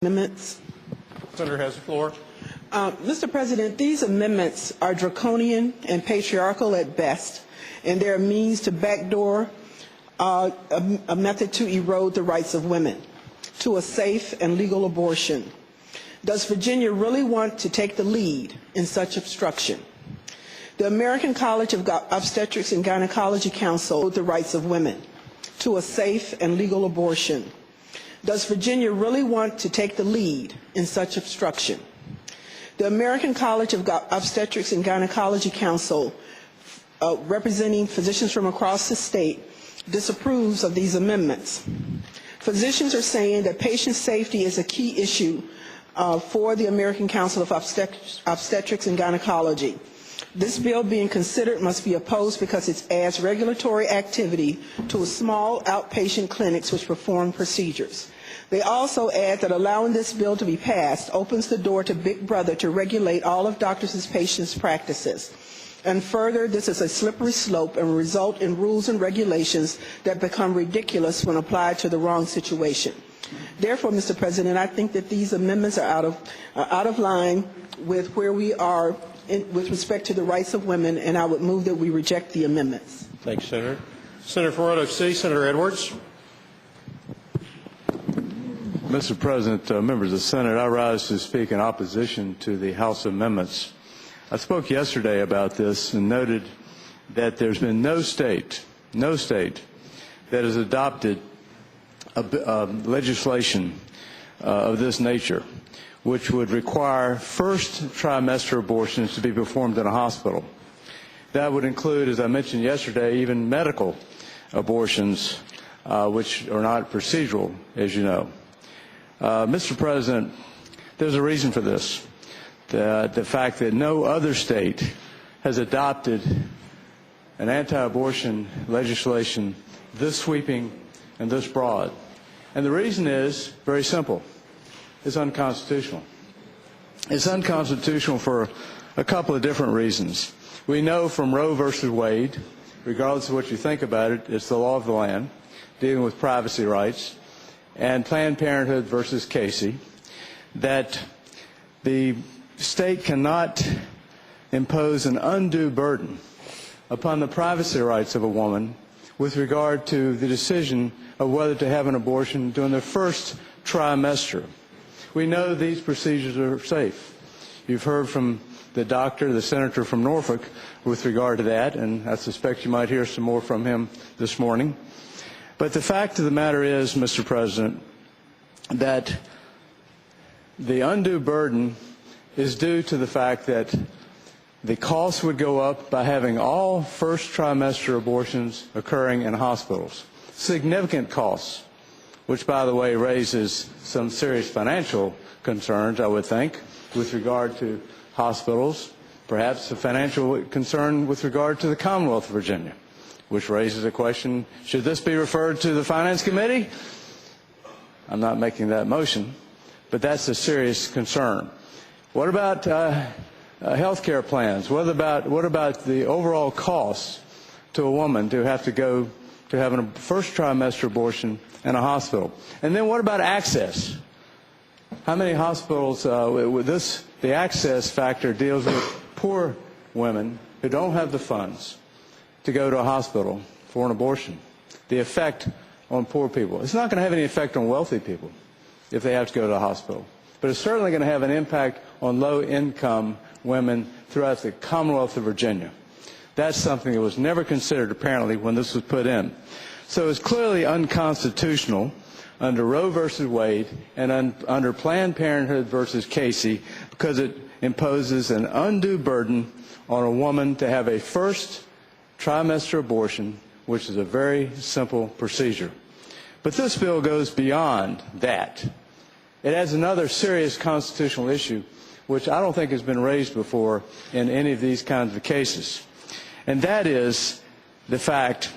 Amendments. Senator has the floor. Mr. President, these amendments are draconian and patriarchal at best, and they're a means to backdoor a method to erode the rights of women to a safe and legal abortion. Does Virginia really want to take the lead in such obstruction? The American College of Obstetrics and Gynecology Council the rights of women to a safe and legal abortion. Does Virginia really want to take the lead in such obstruction? The American College of Obstetrics and Gynecology Council, representing physicians from across the state, disapproves of these amendments. Physicians are saying that patient safety is a key issue for the American Council of Obstetrics and Gynecology. This bill being considered must be opposed because it adds regulatory activity to small outpatient clinics which perform procedures. They also add that allowing this bill to be passed opens the door to Big Brother to regulate all of doctors' and patients' practices. And further, this is a slippery slope and will result in rules and regulations that become ridiculous when applied to the wrong situation. Therefore, Mr. President, I think that these amendments are out of line with where we are with respect to the rights of women, and I would move that we reject the amendments. Thank you, Senator. Senator from Roanoke City, Senator Edwards. Mr. President, members of the Senate, I rise to speak in opposition to the House amendments. I spoke yesterday about this and noted that there's been no state that has adopted legislation of this nature, which would require first trimester abortions to be performed in a hospital. That would include, as I mentioned yesterday, even medical abortions, which are not procedural, as you know. Mr. President, there's a reason for this. The fact that no other state has adopted an anti-abortion legislation this sweeping and this broad. And the reason is very simple. It's unconstitutional. It's unconstitutional for a couple of different reasons. We know from Roe versus Wade, regardless of what you think about it, it's the law of the land, dealing with privacy rights, and Planned Parenthood versus Casey, that the state cannot impose an undue burden upon the privacy rights of a woman with regard to the decision of whether to have an abortion during the first trimester. We know these procedures are safe. You've heard from the doctor, the senator from Norfolk, with regard to that, and I suspect you might hear some more from him this morning. But the fact of the matter is, Mr. President, that the undue burden is due to the fact that the costs would go up by having all first trimester abortions occurring in hospitals. Significant costs, which, by the way, raises some serious financial concerns, I would think, with regard to hospitals, perhaps a financial concern with regard to the Commonwealth of Virginia, which raises a question, should this be referred to the Finance Committee? I'm not making that motion, but that's a serious concern. What about health care plans? What about the overall costs to a woman to have to go to have a first trimester abortion in a hospital? And then what about access? How many hospitals, the access factor deals with poor women who don't have the funds to go to a hospital for an abortion. The effect on poor people. It's not going to have any effect on wealthy people if they have to go to a hospital. But it's certainly going to have an impact on low-income women throughout the Commonwealth of Virginia. That's something that was never considered, apparently, when this was put in. So it's clearly unconstitutional under Roe versus Wade and under Planned Parenthood versus Casey because it imposes an undue burden on a woman to have a first trimester abortion, which is a very simple procedure. But this bill goes beyond that. It adds another serious constitutional issue, which I don't think has been raised before in any of these kinds of cases. And that is the fact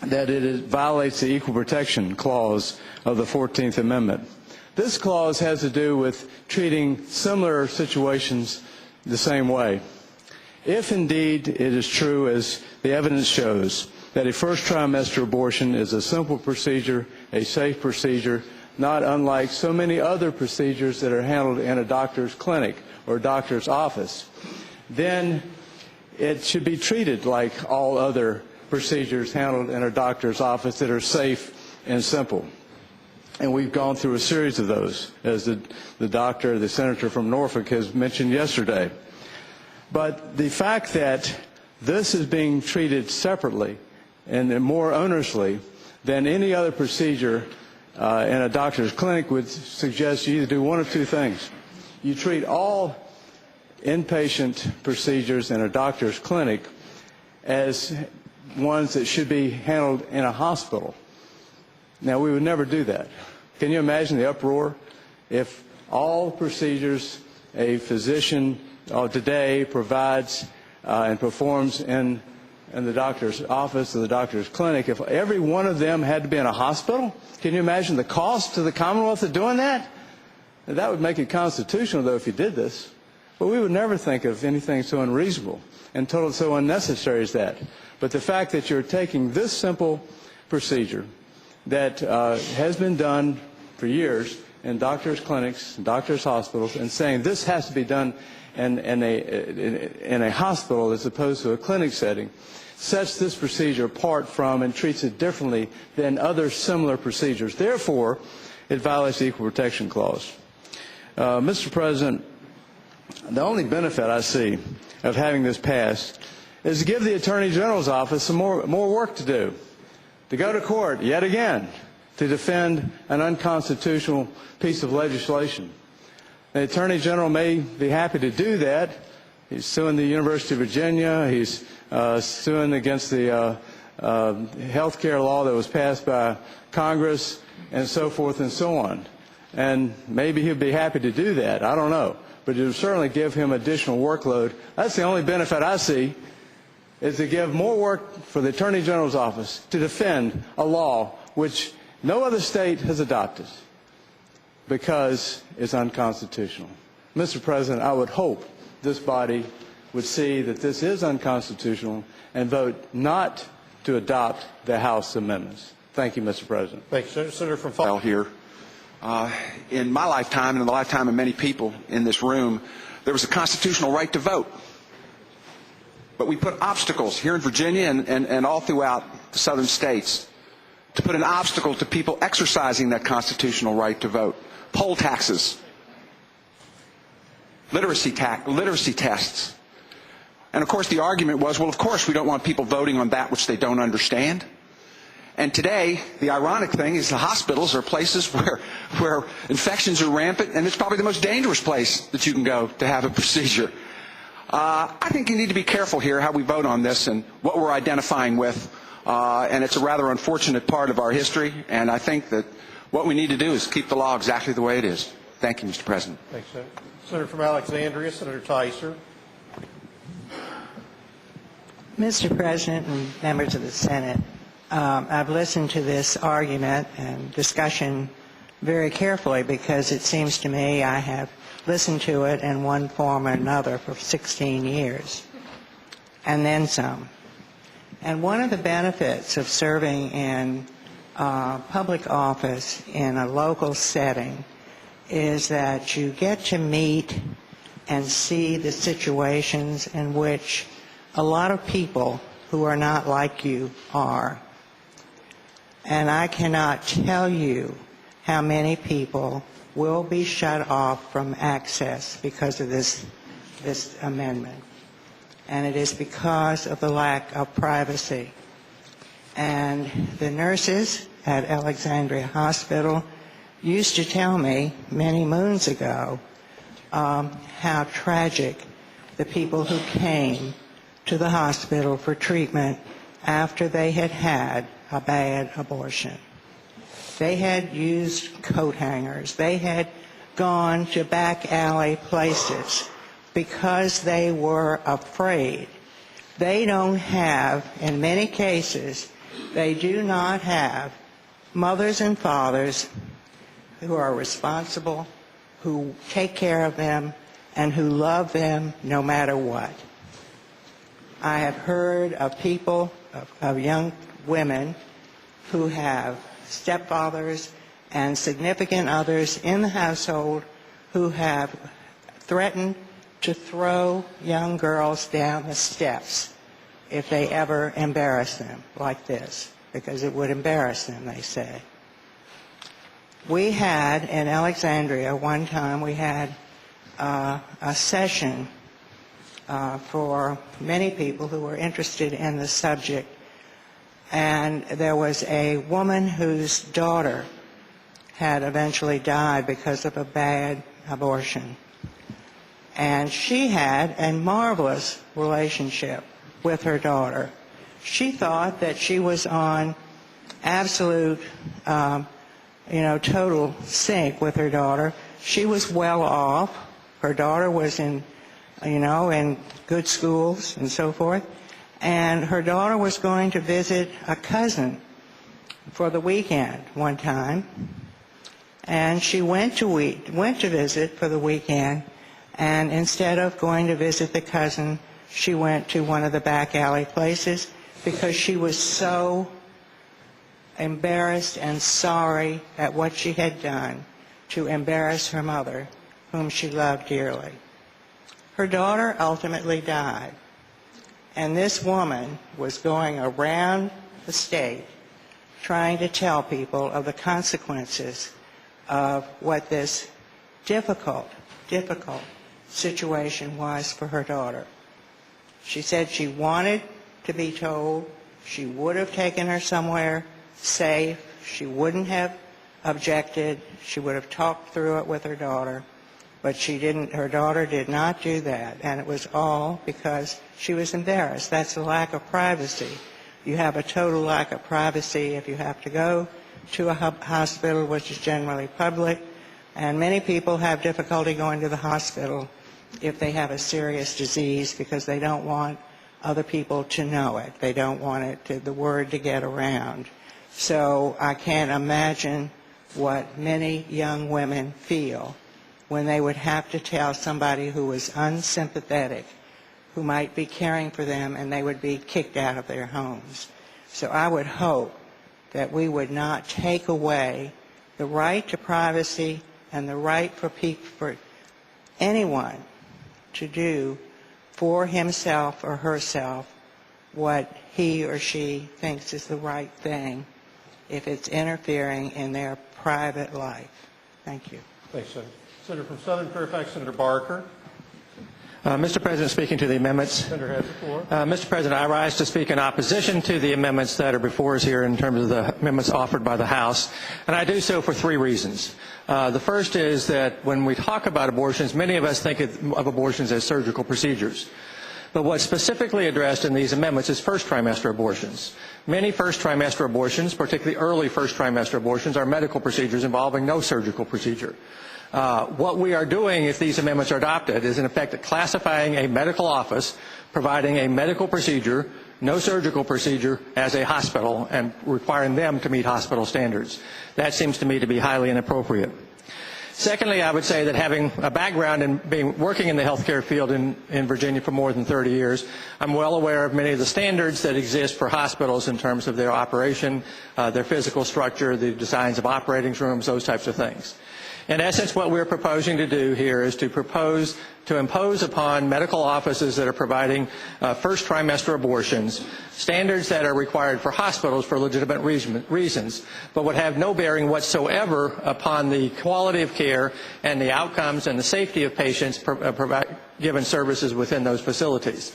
that it violates the Equal Protection Clause of the 14th Amendment. This clause has to do with treating similar situations the same way. If indeed it is true, as the evidence shows, that a first trimester abortion is a simple procedure, a safe procedure, not unlike so many other procedures that are handled in a doctor's clinic or doctor's office, then it should be treated like all other procedures handled in a doctor's office that are safe and simple. And we've gone through a series of those, as the senator from Norfolk has mentioned yesterday. But the fact that this is being treated separately and more onerously than any other procedure in a doctor's clinic would suggest you either do one of two things. You treat all inpatient procedures in a doctor's clinic as ones that should be handled in a hospital. Now, we would never do that. Can you imagine the uproar if all procedures a physician today provides and performs in the doctor's office or the doctor's clinic, if every one of them had to be in a hospital? Can you imagine the cost to the Commonwealth of doing that? That would make it constitutional, though, if you did this. But we would never think of anything so unreasonable and totally so unnecessary as that. But the fact that you're taking this simple procedure that has been done for years in doctors' clinics, doctors' hospitals, and saying this has to be done in a hospital as opposed to a clinic setting, sets this procedure apart from and treats it differently than other similar procedures. Therefore, it violates the Equal Protection Clause. Mr. President, the only benefit I see of having this passed is to give the Attorney General's office some more work to do, to go to court yet again to defend an unconstitutional piece of legislation. The Attorney General may be happy to do that. He's suing the University of Virginia. He's suing against the health care law that was passed by Congress and so forth and so on. And maybe he'd be happy to do that. I don't know. But it would certainly give him additional workload. That's the only benefit I see, is to give more work for the Attorney General's office to defend a law which no other state has adopted because it's unconstitutional. Mr. President, I would hope this body would see that this is unconstitutional and vote not to adopt the House amendments. Thank you, Mr. President. Thank you, Senator from Florida. Here. In my lifetime and in the lifetime of many people in this room, there was a constitutional right to vote. But we put obstacles here in Virginia and all throughout the southern states to put an obstacle to people exercising that constitutional right to vote. Poll taxes, literacy tests. And of course the argument was, well, of course we don't want people voting on that which they don't understand. And today, the ironic thing is the hospitals are places where infections are rampant, and it's probably the most dangerous place that you can go to have a procedure. I think you need to be careful here how we vote on this and what we're identifying with. And it's a rather unfortunate part of our history, and I think that what we need to do is keep the law exactly the way it is. Thank you, Mr. President. Thanks, Senator. Senator from Alexandria, Senator Ticer. Mr. President and members of the Senate, I've listened to this argument and discussion very carefully because it seems to me I have listened to it in one form or another for 16 years, and then some. And one of the benefits of serving in public office in a local setting is that you get to meet and see the situations in which a lot of people who are not like you are. And I cannot tell you how many people will be shut off from access because of this amendment. And it is because of the lack of privacy. And the nurses at Alexandria Hospital used to tell me many moons ago how tragic the people who came to the hospital for treatment after they had had a bad abortion. They had used coat hangers. They had gone to back alley places because they were afraid. They don't have, in many cases, they do not have mothers and fathers who are responsible, who take care of them, and who love them no matter what. I have heard of people, of young women who have stepfathers and significant others in the household who have threatened to throw young girls down the steps if they ever embarrass them like this, because it would embarrass them, they say. We had in Alexandria one time, we had a session for many people who were interested in the subject, and there was a woman whose daughter had eventually died because of a bad abortion. And she had a marvelous relationship with her daughter. She thought that she was on absolute, total sync with her daughter. She was well off. Her daughter was in good schools and so forth. And her daughter was going to visit a cousin for the weekend one time. And she went to visit for the weekend, and instead of going to visit the cousin, she went to one of the back alley places because she was so embarrassed and sorry at what she had done to embarrass her mother, whom she loved dearly. Her daughter ultimately died, and this woman was going around the state trying to tell people of the consequences of what this difficult situation was for her daughter. She said she wanted to be told. She would have taken her somewhere safe. She wouldn't have objected. She would have talked through it with her daughter. But she didn't. Her daughter did not do that. And it was all because she was embarrassed. That's a lack of privacy. You have a total lack of privacy if you have to go to a hospital, which is generally public. And many people have difficulty going to the hospital if they have a serious disease because they don't want other people to know it. They don't want the word to get around. So I can't imagine what many young women feel when they would have to tell somebody who was unsympathetic, who might be caring for them, and they would be kicked out of their homes. So I would hope that we would not take away the right to privacy and the right for anyone to do for himself or herself what he or she thinks is the right thing if it's interfering in their private life. Thank you. Thanks, Senator. Senator from Southern Fairfax, Senator Barker. Mr. President, speaking to the amendments. Senator has the floor. Mr. President, I rise to speak in opposition to the amendments that are before us here in terms of the amendments offered by the House, and I do so for three reasons. The first is that when we talk about abortions, many of us think of abortions as surgical procedures. But what's specifically addressed in these amendments is first trimester abortions. Many first trimester abortions, particularly early first trimester abortions, are medical procedures involving no surgical procedure. What we are doing, if these amendments are adopted, is in effect classifying a medical office, providing a medical procedure, no surgical procedure, as a hospital and requiring them to meet hospital standards. That seems to me to be highly inappropriate. Secondly, I would say that having a background in working in the healthcare field in Virginia for more than 30 years, I'm well aware of many of the standards that exist for hospitals in terms of their operation, their physical structure, the designs of operating rooms, those types of things. In essence, what we're proposing to do here is to impose upon medical offices that are providing first trimester abortions standards that are required for hospitals for legitimate reasons, but would have no bearing whatsoever upon the quality of care and the outcomes and the safety of patients given services within those facilities.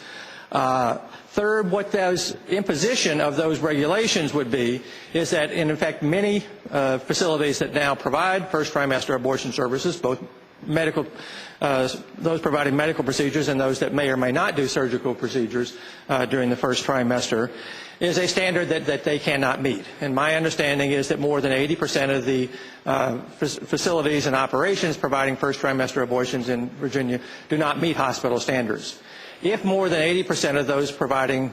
Third, what those imposition of those regulations would be is that, in fact, many facilities that now provide first trimester abortion services, both medical, those providing medical procedures and those that may or may not do surgical procedures during the first trimester, is a standard that they cannot meet. And my understanding is that more than 80% of the facilities and operations providing first trimester abortions in Virginia do not meet hospital standards. If more than 80% of those providing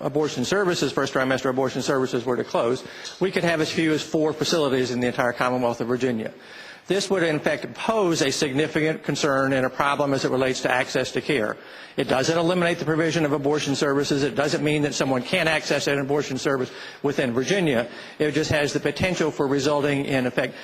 abortion services, first trimester abortion services, were to close, we could have as few as 4 facilities in the entire Commonwealth of Virginia. This would, in fact, pose a significant concern and a problem as it relates to access to care. It doesn't eliminate the provision of abortion services. It doesn't mean that someone can't access an abortion service within Virginia. It just has the potential for resulting in effect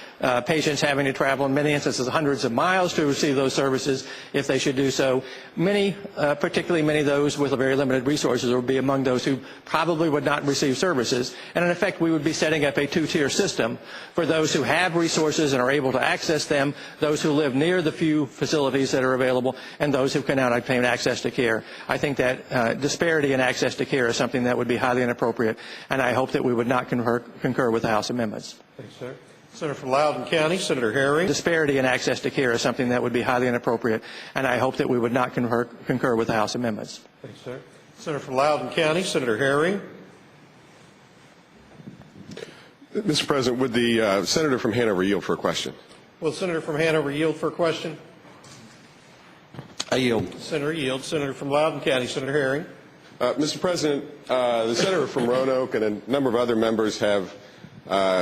patients having to travel in many instances hundreds of miles to receive those services if they should do so. Many, particularly many of those with very limited resources, would be among those who probably would not receive services. And in effect, we would be setting up a two-tier system for those who have resources and are able to access them, those who live near the few facilities that are available, and those who cannot obtain access to care. I think that disparity in access to care is something that would be highly inappropriate, and I hope that we would not concur with the House amendments. Thank you, sir. Senator from Loudoun County, Senator Herring. Disparity in access to care is something that would be highly inappropriate, and I hope that we would not concur with the House amendments. Thank you, sir. Senator from Loudoun County, Senator Herring. Mr. President, would the senator from Hanover yield for a question? Will the senator from Hanover yield for a question? I yield. Senator yields. Senator from Loudoun County, Senator Herring. Mr. President, the senator from Roanoke and a number of other members have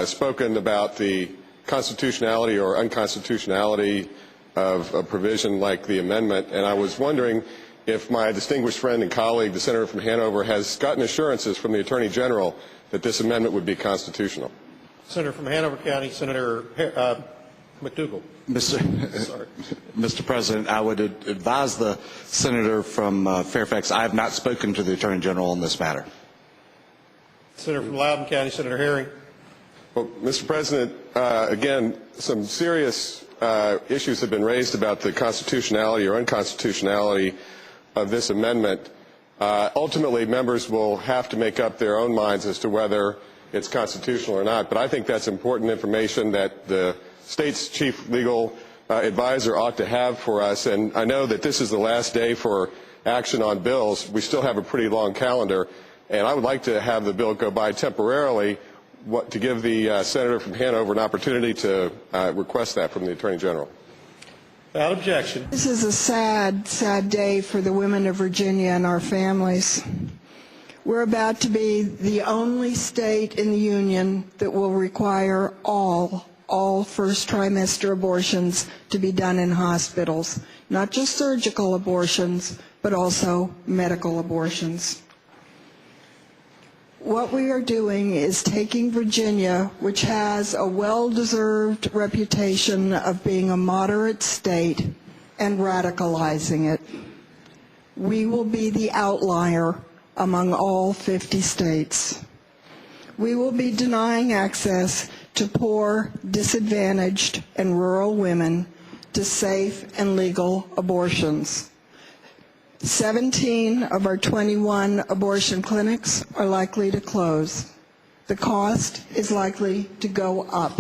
spoken about the constitutionality or unconstitutionality of a provision like the amendment, and I was wondering if my distinguished friend and colleague, the senator from Hanover, has gotten assurances from the Attorney General that this amendment would be constitutional. Senator from Hanover County, Senator McDougall. Mr. President, I would advise the senator from Fairfax, I have not spoken to the Attorney General on this matter. Senator from Loudoun County, Senator Herring. Well, Mr. President, again, some serious issues have been raised about the constitutionality or unconstitutionality of this amendment. Ultimately, members will have to make up their own minds as to whether it's constitutional or not, but I think that's important information that the state's chief legal advisor ought to have for us, and I know that this is the last day for action on bills. We still have a pretty long calendar, and I would like to have the bill go by temporarily to give the senator from Hanover an opportunity to request that from the Attorney General. Without objection. This is a sad, sad day for the women of Virginia and our families. We're about to be the only state in the union that will require all first trimester abortions to be done in hospitals, not just surgical abortions, but also medical abortions. What we are doing is taking Virginia, which has a well-deserved reputation of being a moderate state, and radicalizing it. We will be the outlier among all 50 states. We will be denying access to poor, disadvantaged, and rural women to safe and legal abortions. 17 of our 21 abortion clinics are likely to close. The cost is likely to go up.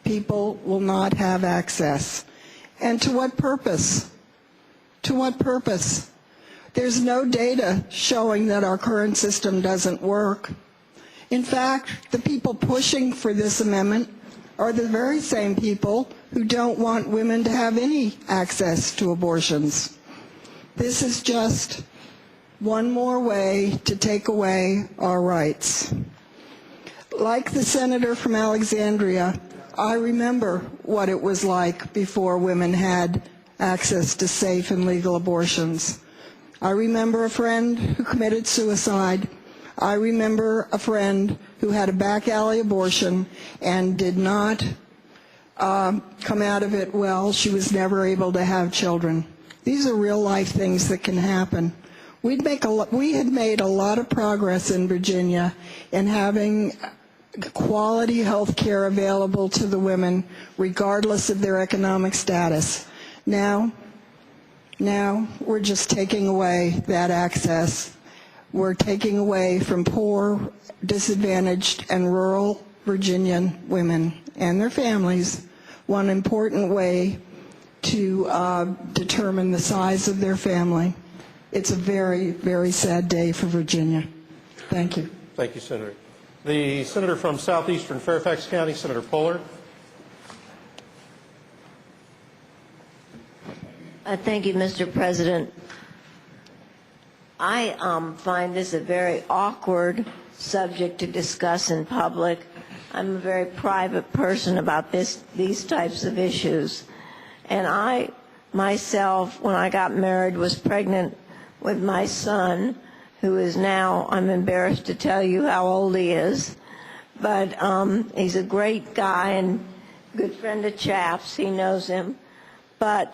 People will not have access. And to what purpose? To what purpose? There's no data showing that our current system doesn't work. In fact, the people pushing for this amendment are the very same people who don't want women to have any access to abortions. This is just one more way to take away our rights. Like the senator from Alexandria, I remember what it was like before women had access to safe and legal abortions. I remember a friend who committed suicide. I remember a friend who had a back alley abortion and did not come out of it well. She was never able to have children. These are real life things that can happen. We had made a lot of progress in Virginia in having quality health care available to the women regardless of their economic status. Now we're just taking away that access. We're taking away from poor, disadvantaged, and rural Virginian women and their families one important way to determine the size of their family. It's a very, very sad day for Virginia. Thank you. Thank you, Senator. The senator from southeastern Fairfax County, Senator Puller. Thank you, Mr. President. I find this a very awkward subject to discuss in public. I'm a very private person about these types of issues. And I, myself, when I got married, was pregnant with my son, who is now, I'm embarrassed to tell you how old he is, but he's a great guy and good friend of Chaps. He knows him. But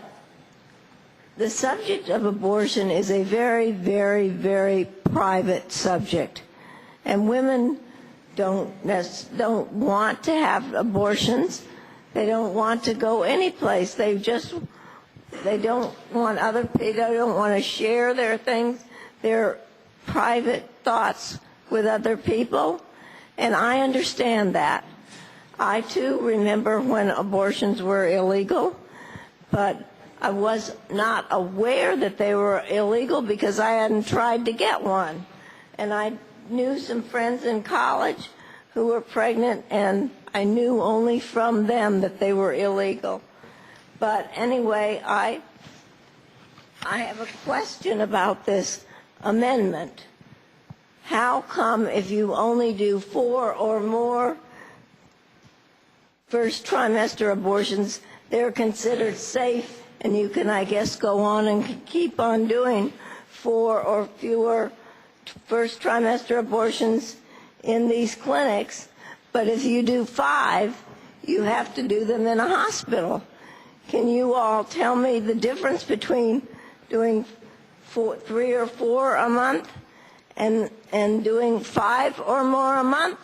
the subject of abortion is a very, very, very private subject. And women don't want to have abortions. They don't want to go any place. They don't want they don't want to share their things, their private thoughts with other people. And I understand that. I too remember when abortions were illegal, but I was not aware that they were illegal because I hadn't tried to get one. And I knew some friends in college who were pregnant, and I knew only from them that they were illegal. But anyway, I have a question about this amendment. How come if you only do 4 or more first trimester abortions, they're considered safe, and you can, I guess, go on and keep on doing 4 or fewer first trimester abortions in these clinics, but if you do 5, you have to do them in a hospital? Can you all tell me the difference between doing 3 or 4 a month and doing 5 or more a month?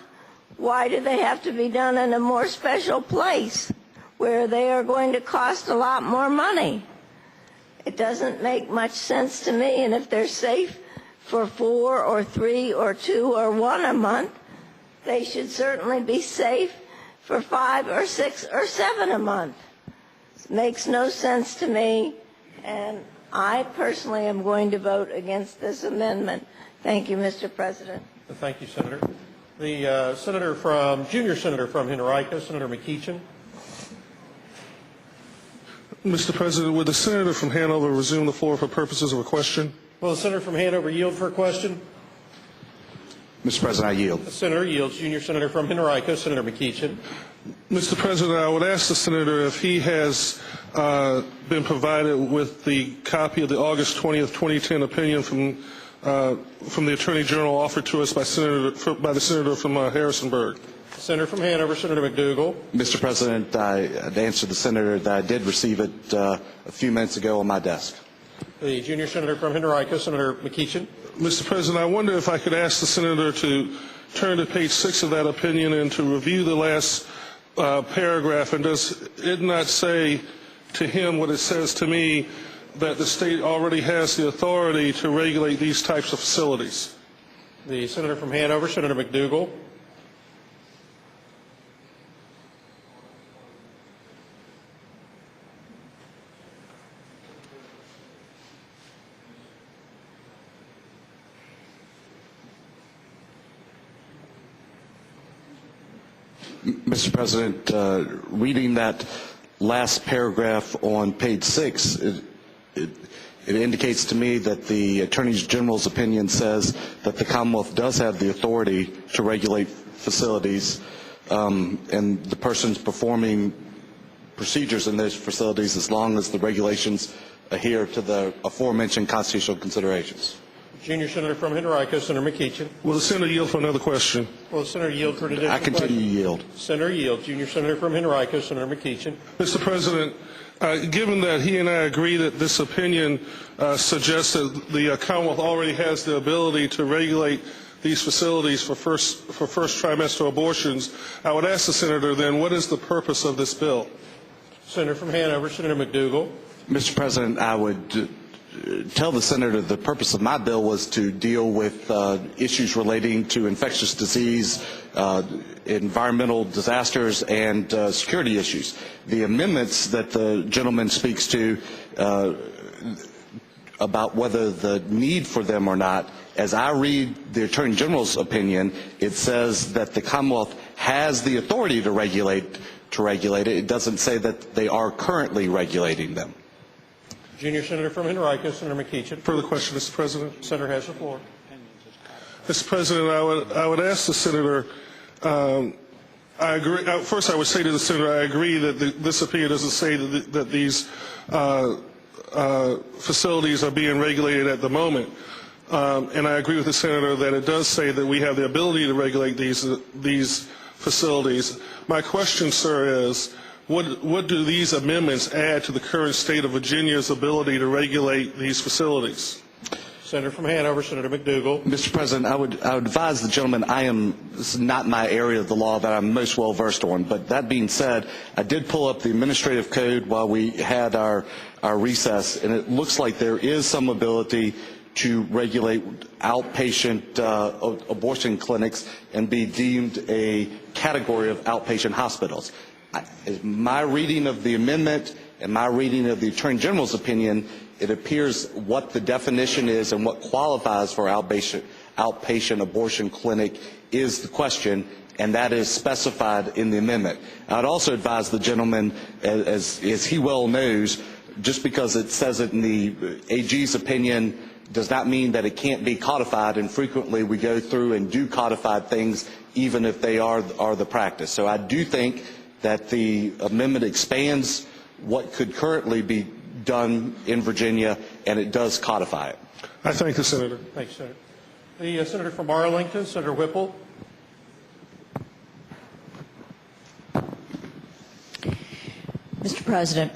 Why do they have to be done in a more special place where they are going to cost a lot more money? It doesn't make much sense to me, and if they're safe for 4 or 3 or 2 or 1 a month, they should certainly be safe for 5 or 6 or 7 a month. It makes no sense to me, and I personally am going to vote against this amendment. Thank you, Mr. President. Thank you, Senator. The junior senator from Henrico, Senator McEachin. Mr. President, would the senator from Hanover resume the floor for purposes of a question? Will the senator from Hanover yield for a question? Mr. President, I yield. The senator yields. Junior senator from Henrico, Senator McEachin. Mr. President, I would ask the senator if he has been provided with the copy of the August 20th, 2010 opinion from the Attorney General offered to us by the senator from Harrisonburg. Senator from Hanover, Senator McDougall. Mr. President, I'd answer the senator that I did receive it a few minutes ago on my desk. The junior senator from Henrico, Senator McEachin. Mr. President, I wonder if I could ask the senator to turn to page 6 of that opinion and to review the last paragraph. And does it not say to him what it says to me, that the state already has the authority to regulate these types of facilities? The senator from Hanover, Senator McDougall. Mr. President, reading that last paragraph on page 6, it indicates to me that the Attorney General's opinion says that the Commonwealth does have the authority to regulate facilities, and the person's performing procedures in those facilities as long as the regulations adhere to the aforementioned constitutional considerations. Junior senator from Henrico, Senator McEachin. Will the senator yield for another question? Will the senator yield for an additional I continue question? to yield. Senator yield. Junior senator from Henrico, Senator McEachin. Mr. President, given that he and I agree that this opinion suggests that the Commonwealth already has the ability to regulate these facilities for first trimester abortions, I would ask the senator then, what is the purpose of this bill? Senator from Hanover, Senator McDougall. Mr. President, I would tell the senator the purpose of my bill was to deal with issues relating to infectious disease, environmental disasters, and security issues. The amendments that the gentleman speaks to about whether the need for them or not, as I read the Attorney General's opinion, it says that the Commonwealth has the authority to regulate it. It doesn't say that they are currently regulating them. Junior senator from Henrico, Senator McEachin. Further question, Mr. President? Senator has the floor. Mr. President, I would ask the senator, I agree. First, I would say to the senator, I agree that this opinion doesn't say that these facilities are being regulated at the moment. And I agree with the senator that it does say that we have the ability to regulate these facilities. My question, sir, is what do these amendments add to the current state of Virginia's ability to regulate these facilities? Senator from Hanover, Senator McDougall. Mr. President, I would advise the gentleman, this is not my area of the law that I'm most well versed on, but that being said, I did pull up the administrative code while we had our recess, and it looks like there is some ability to regulate outpatient abortion clinics and be deemed a category of outpatient hospitals. My reading of the amendment and my reading of the Attorney General's opinion, it appears what the definition is and what qualifies for outpatient abortion clinic is the question, and that is specified in the amendment. I'd also advise the gentleman, as he well knows, just because it says it in the AG's opinion does not mean that it can't be codified, and frequently we go through and do codified things even if they are the practice. So I do think that the amendment expands what could currently be done in Virginia, and it does codify it. I thank the senator. Thank you, Senator. The senator from Arlington, Senator Whipple. Mr. President,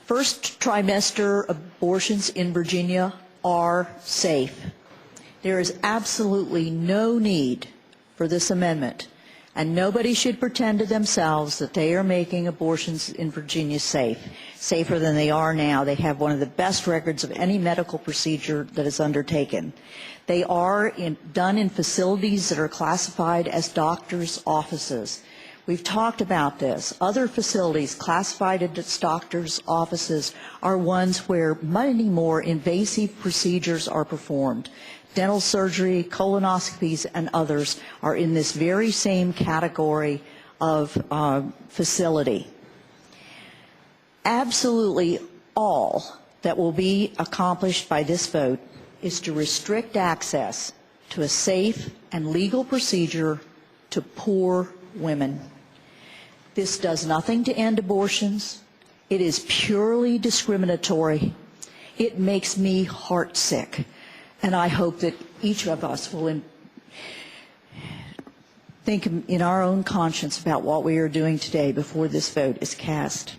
first trimester abortions in Virginia are safe. There is absolutely no need for this amendment, and nobody should pretend to themselves that they are making abortions in Virginia safer than they are now. They have one of the best records of any medical procedure that is undertaken. They are done in facilities that are classified as doctors' offices. We've talked about this. Other facilities classified as doctors' offices are ones where many more invasive procedures are performed. Dental surgery, colonoscopies, and others are in this very same category of facility. Absolutely all that will be accomplished by this vote is to restrict access to a safe and legal procedure to poor women. This does nothing to end abortions. It is purely discriminatory. It makes me heartsick. And I hope that each of us will think in our own conscience about what we are doing today before this vote is cast.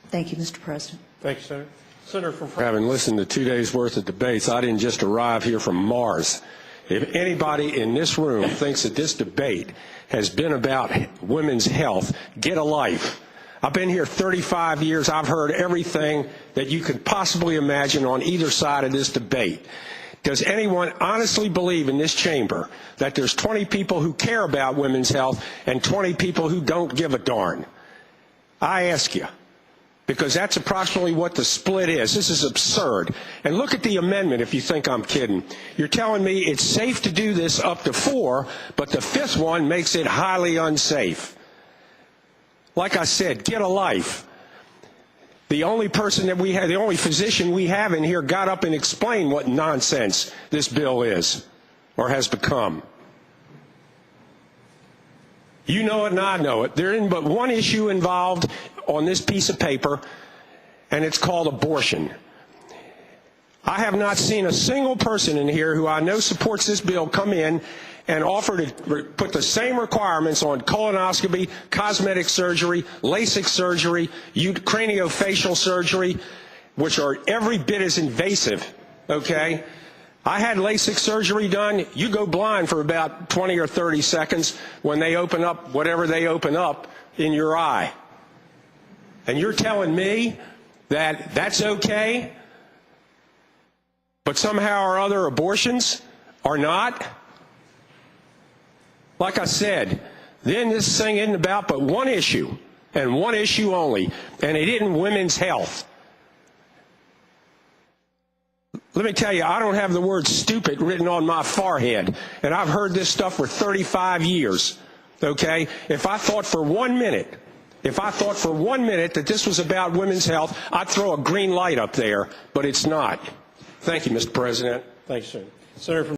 Thank you, Mr. President. Thank you, Senator. Senator from Having listened to 2 days' worth of debates, I didn't just arrive here from Mars. If anybody in this room thinks that this debate has been about women's health, get a life. I've been here 35 years. I've heard everything that you could possibly imagine on either side of this debate. Does anyone honestly believe in this chamber that there's 20 people who care about women's health and 20 people who don't give a darn? I ask you, because that's approximately what the split is. This is absurd. And look at the amendment if you think I'm kidding. You're telling me it's safe to do this up to 4, but the 5th one makes it highly unsafe. Like I said, get a life. The only person that we have, the only physician we have in here got up and explained what nonsense this bill is or has become. You know it and I know it. There isn't but one issue involved on this piece of paper, and it's called abortion. I have not seen a single person in here who I know supports this bill come in and offer to put the same requirements on colonoscopy, cosmetic surgery, LASIK surgery, craniofacial surgery, which are every bit as invasive, okay? I had LASIK surgery done. You go blind for about 20 or 30 seconds when they open up whatever they open up in your eye. And you're telling me that that's okay, but somehow or other abortions are not? Like I said, then this thing isn't about but one issue, and one issue only, and it isn't women's health. Let me tell you, I don't have the word stupid written on my forehead, and I've heard this stuff for 35 years, okay? If I thought for 1 minute that this was about women's health, I'd throw a green light up there, but it's not. Thank you, Mr. President. Thank you, sir. Senator from